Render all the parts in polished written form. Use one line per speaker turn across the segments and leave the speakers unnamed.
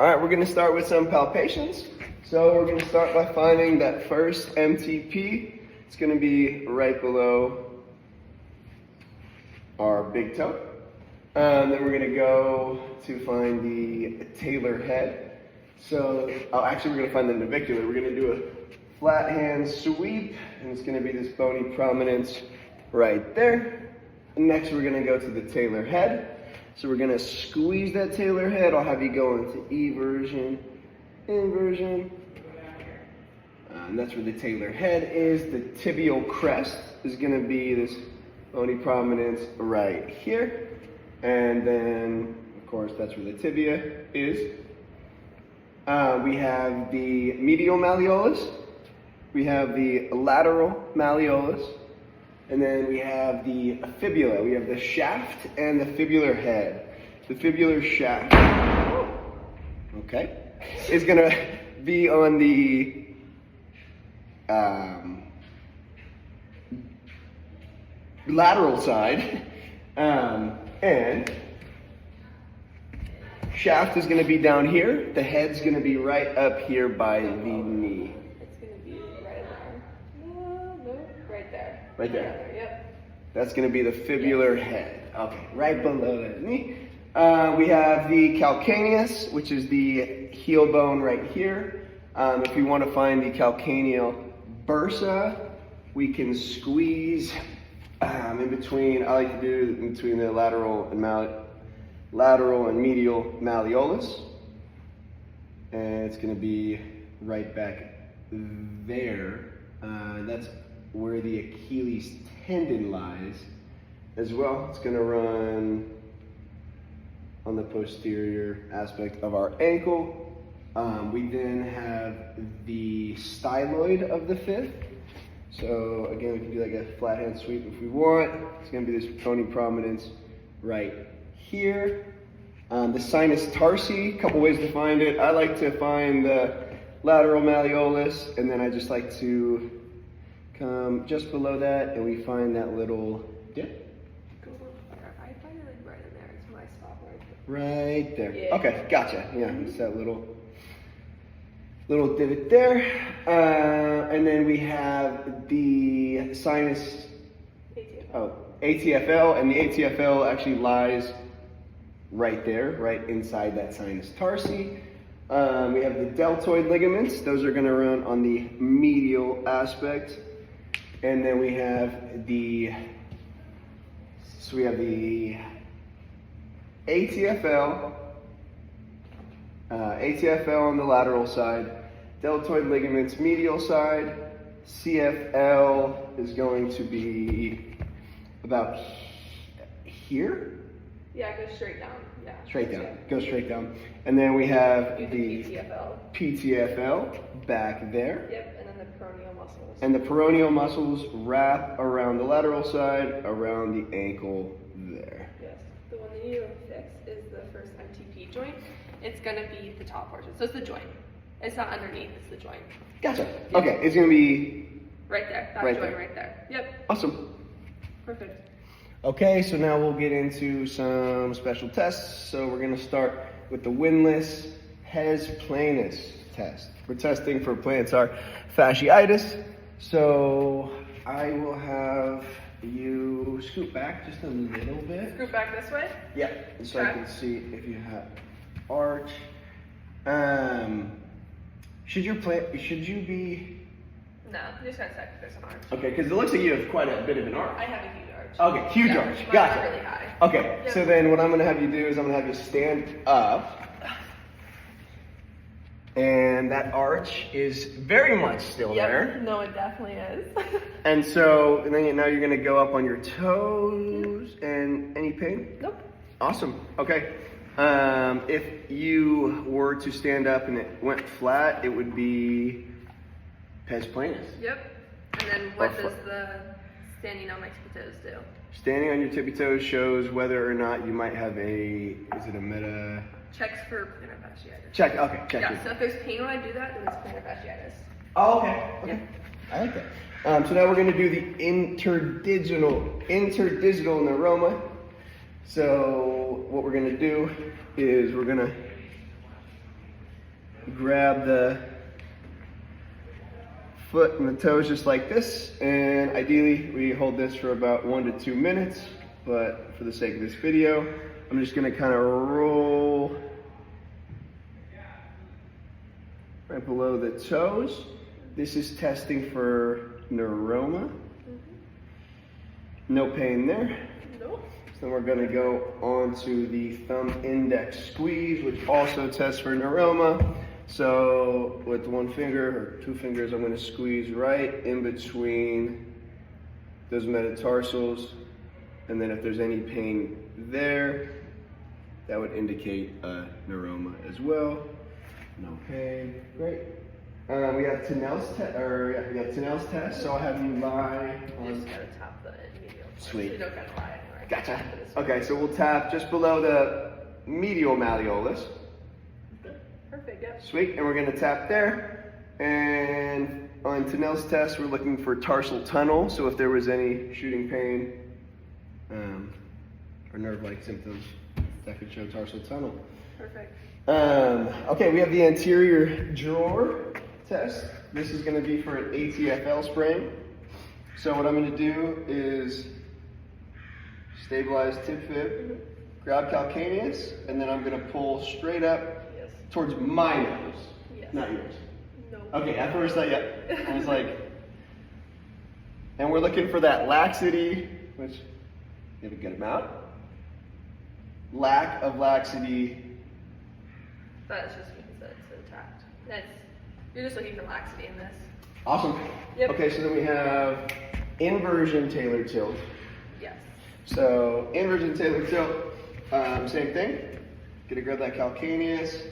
All right, we're gonna start with some palpations. So we're gonna start by finding that first MTP. It's gonna be right below our big toe. Then we're gonna go to find the talar head. So, actually we're gonna find the navicular. We're gonna do a flat hand sweep, and it's gonna be this bony prominence right there. And next we're gonna go to the talar head. So we're gonna squeeze that talar head. I'll have you go into eversion, inversion. And that's where the talar head is. The tibial crest is gonna be this bony prominence right here. And then, of course, that's where the tibia is. We have the medial malleolus. We have the lateral malleolus. And then we have the fibula. We have the shaft and the fibular head. The fibular shaft, okay, is gonna be on the lateral side, and shaft is gonna be down here. The head's gonna be right up here by the knee.
It's gonna be right there. No, right there.
Right there.
Yep.
That's going to be the fibular head. Okay, right below that knee. We have the calcaneus, which is the heel bone right here. If you want to find the calcaneal bursa, we can squeeze in between. I like to do in between the lateral and medial malleolus, and it's going to be right back there. That's where the Achilles tendon lies as well. It's going to run on the posterior aspect of our ankle. We then have the styloid of the fifth. So again, we can do like a flat hand sweep if we want. It's going to be this bony prominence right here. The sinus tarsi, a couple ways to find it. I like to find the lateral malleolus, and then I just like to come just below that, and we find that little dip.
I find it like right in there. It's my spot
Right there.
Yeah.
Okay, gotcha. Yeah, it's that little divot there. And then we have the sinus ATFL, and the ATFL actually lies right there, right inside that sinus tarsi. We have the deltoid ligaments. Those are going to run on the medial aspect. And then we have the ATFL, ATFL on the lateral side, deltoid ligaments medial side. CFL is going to be about here.
Yeah, it goes straight down. Yeah.
Straight down. Go straight down. And then we have the PTFL back there.
Yep, and then the peroneal muscles.
And the peroneal muscles wrap around the lateral side, around the ankle there.
Yes. The one that you fix is the first MTP joint. It's going to be the top portion. So it's the joint. It's not underneath, it's the joint.
Gotcha.
Yep.
Okay, it's going to be
right there. That
right
joint
there.
right there. Yep.
Awesome.
Perfect.
Okay, so now we'll get into some special tests. So we're going to start with the windlass hes planus test. We're testing for plantar fasciitis. So I will have you scoot back just a little bit.
Scoot back this way?
Yeah, so I can see if you have arch. Should you be?
No, you just gotta check if there's an arch.
Okay, because it looks like you have quite a bit of an arch.
I have a huge arch.
Okay, huge arch.
Mine's
Gotcha.
really high.
Okay,
Yep.
so then what I'm gonna have you do is I'm gonna have you stand up. And that arch is very much still there.
No, it definitely is.
And so, then now you're gonna go up on your toes. And any pain?
Nope.
Awesome. Okay. If you were to stand up and it went flat, it would be pes planus.
Yep. And then what does the standing on my tippy toes do?
Standing on your tippy toes shows whether or not you might have is it a meta?
Checks for plantar fasciitis.
Check, okay, check
Yeah,
it.
so if there's pain when I do that, then it's plantar fasciitis.
Oh, okay, okay. I like that. So now we're gonna do the interdigital neuroma. So what we're gonna do is we're gonna grab the foot and the toes just like this, and ideally we hold this for about 1 to 2 minutes, but for the sake of this video, I'm just gonna kind of roll right below the toes. This is testing for neuroma. No pain there.
Nope.
So we're gonna go on to the thumb index squeeze, which also tests for neuroma. So with 1 finger or 2 fingers, I'm gonna squeeze right in between those metatarsals. And then if there's any pain there, that would indicate a neuroma as well. No pain, great. We have Tinel's test, so I'll have you lie
You
on.
just gotta tap the medial.
Sweet.
You don't gotta lie anywhere.
Gotcha.
Tap it as
Okay, so we'll tap just below the medial malleolus.
well. Perfect, yep.
Sweet, and we're gonna tap there. And on Tinel's test, we're looking for tarsal tunnel. So if there was any shooting pain or nerve-like symptoms, that could show tarsal tunnel.
Perfect.
Okay, we have the anterior drawer test. This is gonna be for an ATFL sprain. So what I'm gonna do is stabilize tib fib, grab calcaneus, and then I'm gonna pull straight up
Yes.
towards my nose,
Yes.
not yours.
No.
Okay, at first not yet. I was like, and we're looking for that laxity, which you have a good amount. Lack of laxity.
That just means that it's intact. You're just looking for laxity in this.
Awesome.
Yep.
Okay, so then we have inversion tailor tilt.
Yes.
So inversion tailor tilt, same thing. Gonna grab that calcaneus,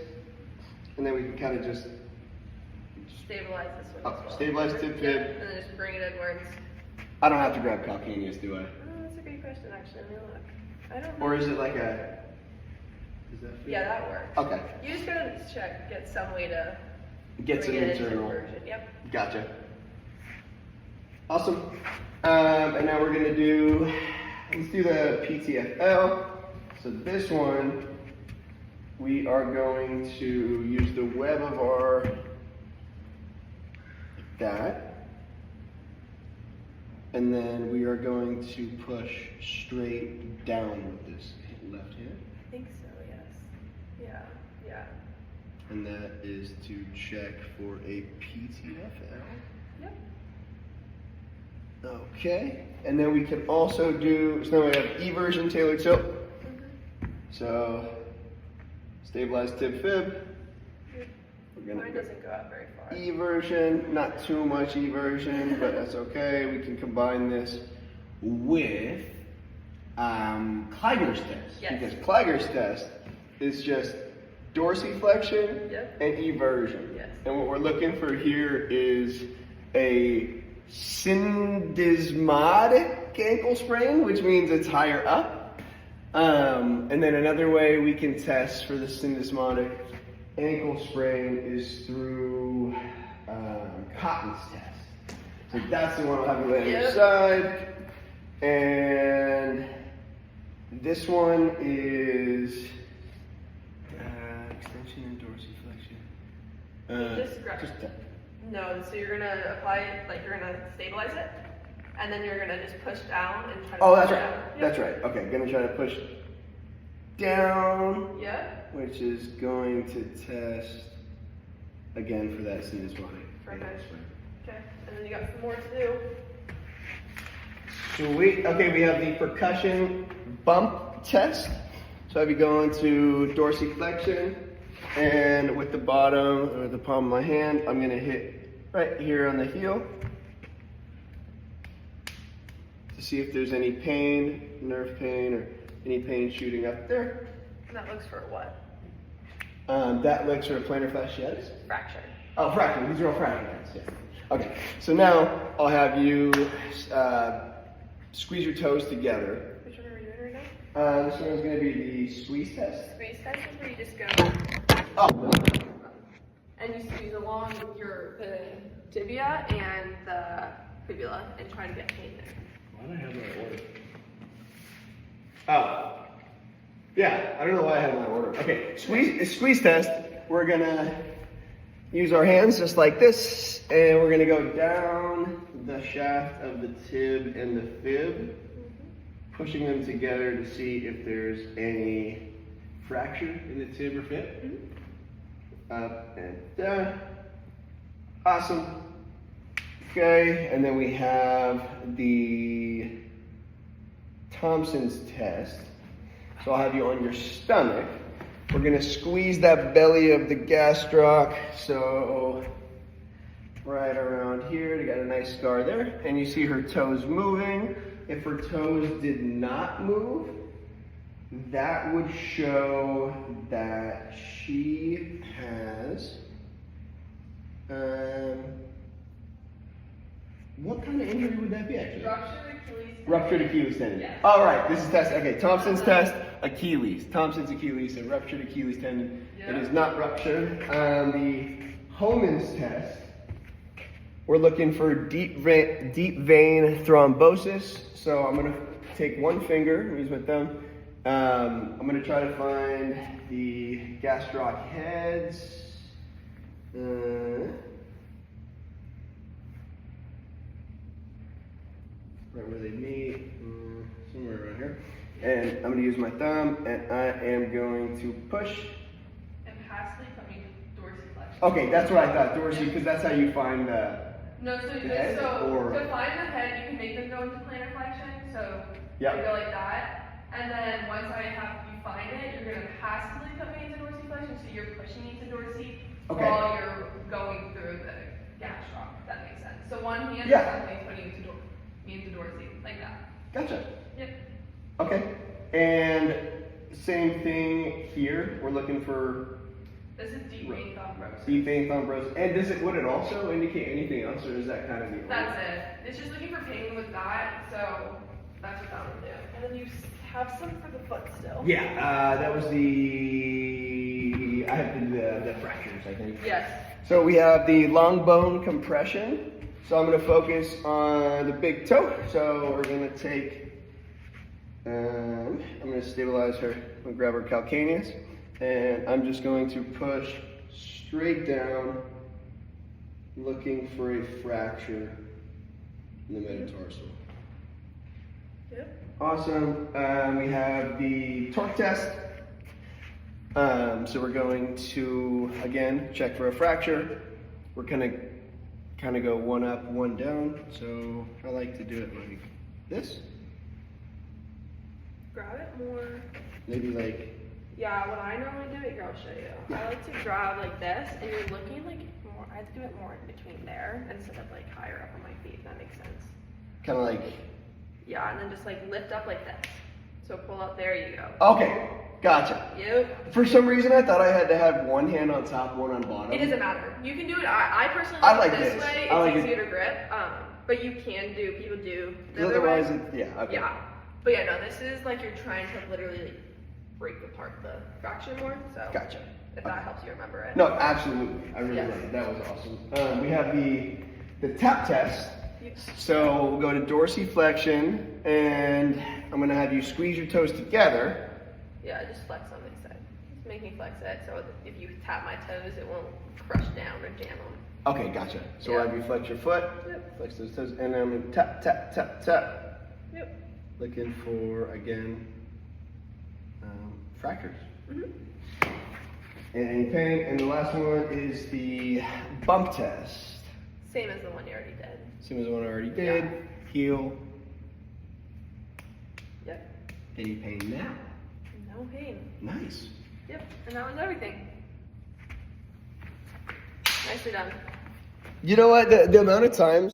and then we can kind of just
Stabilize this one as well.
stabilize tib
Yep,
fib.
and then just bring it inwards.
I don't have to grab calcaneus, do I?
Oh, that's a great question, actually. Let me look. I don't know.
Or is it like a? Is that?
Yeah, that works.
Okay.
You just gotta get some way to
Get some
bring it into
internal.
inversion. Yep.
Gotcha. Awesome. And now we're gonna do. Let's do the PTFL. So this one, we are going to use the web of our, like that. And then we are going to push straight down with this left hand.
I think so, yes. Yeah.
And that is to check for a PTFL.
Yep.
Okay. And then we can also do, so now we have eversion tailor tilt. So stabilize tib fib. We're
Mine
gonna
doesn't go out very far.
eversion, not too much eversion, but that's okay. We can combine this with Kliger's test.
Yes.
Because Kliger's test is just dorsiflexion
Yep.
and eversion.
Yes.
And what we're looking for here is a syndesmotic ankle sprain, which means it's higher up. And then another way we can test for the syndesmotic ankle sprain is through Cotton's test. So that's the one I'll have you lay on your
Yep.
side. And this one is extension and dorsiflexion.
Just grab- No, so you're gonna apply it, like you're gonna stabilize it, and then you're gonna just push down and try to
Oh,
push
that's right.
down. Yep.
That's right. Okay, gonna try to push down,
Yep.
which is going to test again for that syndesmotic.
Perfect. Okay, and then you got some more to do.
Sweet. Okay, we have the percussion bump test. So I'll be going to dorsiflexion, and with the bottom or the palm of my hand, I'm gonna hit right here on the heel to see if there's any pain, nerve pain, or any pain shooting up there.
And that looks for what?
That looks for plantar fasciitis.
Fracture.
Oh, fracture. These are all fracture lines. Yeah. Okay. So now I'll have you squeeze your toes together.
Which one are we doing right now?
This one's going to be the squeeze test.
Squeeze test is where you just go
Oh.
and you squeeze along the tibia and the fibula and try to get pain there.
Why don't I have that order?
Oh. Yeah. I don't know why I had my order. Okay. Squeeze test. We're gonna use our hands just like this, and we're gonna go down the shaft of the tib and the fib, pushing them together to see if there's any fracture in the tib or fib. Up and down. Awesome. Okay, and then we have the Thompson's test. So I'll have you on your stomach. We're gonna squeeze that belly of the gastroc, so right around here, you got a nice scar there, and you see her toes moving. If her toes did not move, that would show that she has, what kind of injury would that be actually? Ruptured Achilles tendon.
Yes.
All right, this is test. Okay, Thompson's test, Achilles. Thompson's Achilles, so ruptured Achilles tendon.
Yeah.
It is not ruptured. The Homan's test, we're looking for deep vein thrombosis. So I'm gonna take one finger, use my thumb. I'm gonna try to find the gastroc heads. Right where they meet, somewhere around here. And I'm gonna use my thumb, and I am going to push.
And pastely coming dorsiflexion.
Okay, that's what I thought, dorsey, because that's how you find the.
No, so
head,
so
or-
to find the head, you can make them go into plantar flexion. So
Yep.
you go like that, and then once I have you find it, you're gonna pastely come into dorsiflexion. So you're pushing into dorsey
Okay.
while you're going through the gastroc. If that makes sense. So one hand
Yeah.
is something putting me into dorsey like that.
Gotcha.
Yep.
Okay. And same thing here. We're looking for
This is deep vein thrombosis.
deep vein thrombosis. And would it also indicate anything else, or is that kind of the only?
That's it. It's just looking for pain with that. So that's what that will do. And then you have some for the foot still.
Yeah, that was the. I have the fractures, I think.
Yes.
So we have the long bone compression. So I'm going to focus on the big toe. So we're going to take, I'm going to stabilize her. I'm going to grab her calcaneus, and I'm just going to push straight down, looking for a fracture in the metatarsal.
Yep.
Awesome. We have the torque test. So we're going to, again, check for a fracture. We're going to kind of go one up, one down. So I like to do it like this.
Grab it more.
Maybe like,
Yeah, when I normally do it, here I'll show you. I like to grab like this, and you're looking like more. I have to do it more in between there instead of like higher up on my feet. If that makes sense.
kind of like,
Yeah, and then just like lift up like this. So pull up. There you go.
okay, gotcha.
Yep.
For some reason, I thought I had to have one hand on top, one on bottom.
It doesn't matter. You can do it. I personally
I
like
like
this
this.
way.
I like
It's
it.
easier to grip. But you can do. People do the other way.
Otherwise, yeah, okay.
Yeah. But yeah, no. This is like you're trying to literally like break apart the fracture more. So
Gotcha.
if that helps you remember it.
No, absolutely. I really
Yes.
like it. That was awesome. We have the tap test.
Yep.
So we'll go to dorsiflexion, and I'm going to have you squeeze your toes together.
Yeah, just flex on this side. Just make me flex it so if you tap my toes, it won't crush down or jam them.
Okay, gotcha. So we'll
Yeah.
have you flex your foot,
Yep.
flex those toes, and then I'm going to tap, tap, tap, tap.
Yep.
Looking for, again, fractures.
Mhm.
And any pain. And the last one is the bump test.
Same as the one you already did.
Same as the one I already did.
Yeah.
Heel.
Yep.
Any pain now?
No pain.
Nice.
Yep. And that was everything. Nicely done.
You know what? The amount of times